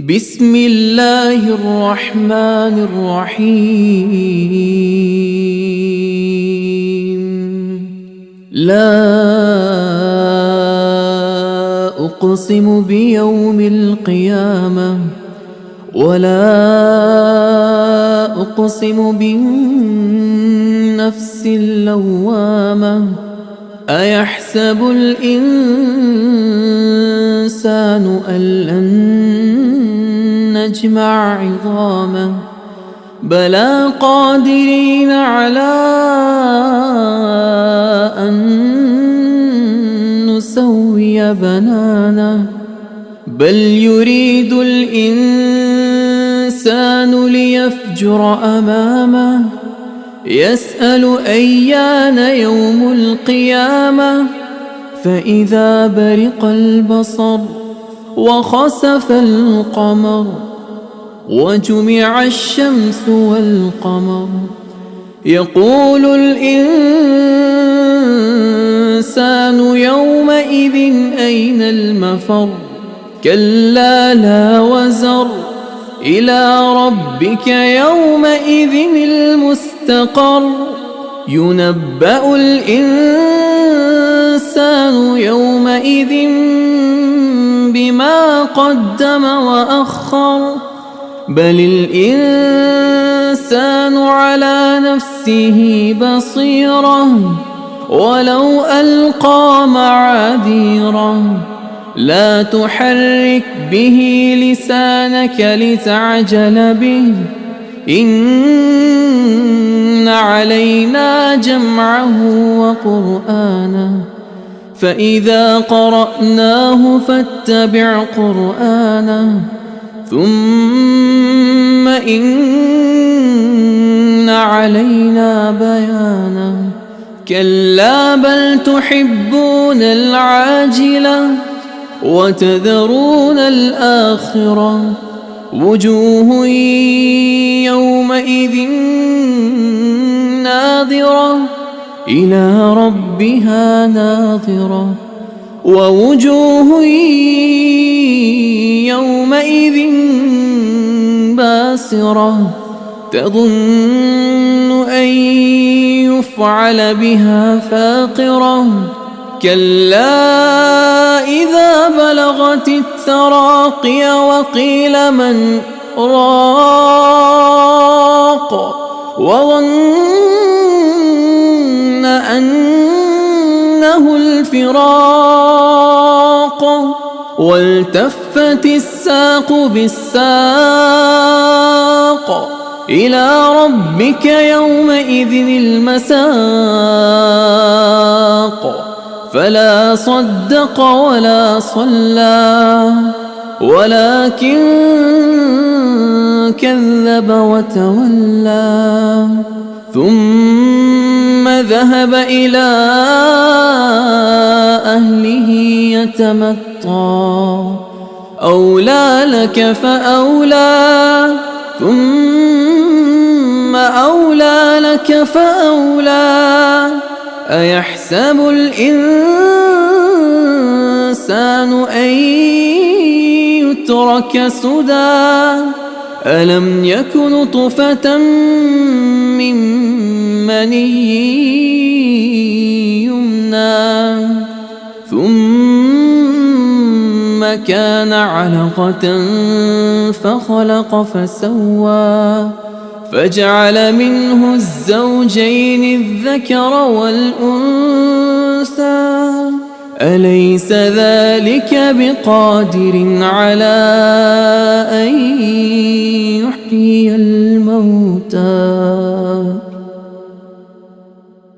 بسم الله الرحمن الرحيم. لا أقسم بيوم القيامة ولا أقسم بالنفس اللوامة. أيحسب الإنسان أن لن نجمع عظامه بلى قادرين على أن نسوي بنانه بل يريد الإنسان ليفجر أمامه يسأل أيان يوم القيامة فإذا برق البصر وخسف القمر وجمع الشمس والقمر يقول الإنسان يومئذ أين المفر كلا لا وزر إلى ربك يومئذ المستقر ينبأ الإنسان يومئذ بما قدم وأخر بل الإنسان على نفسه بصيرة ولو ألقى معاذيره لا تحرك به لسانك لتعجل به إن علينا جمعه وقرآنه فإذا قرأناه فاتبع قرآنه ثم إن علينا بيانه كلا بل تحبون العاجلة وتذرون الآخرة وجوه يومئذ ناظرة إلى ربها ناظرة ووجوه يومئذ باسرة تظن أن يفعل بها فاقرة كلا إذا بلغت التراقي وقيل من راق وظن أنه الفراق والتفت الساق بالساق إلى ربك يومئذ المساق فلا صدق ولا صلى ولكن كذب وتولى ثم ذهب إلى أهله يتمطى أولى لك فأولى ثم أولى لك فأولى أيحسب الإنسان أن يترك سدى ألم يك نطفة من مني يمنى ثم كان علقة فخلق فسوى فجعل منه الزوجين الذكر والأنثى أليس ذلك بقادر على أن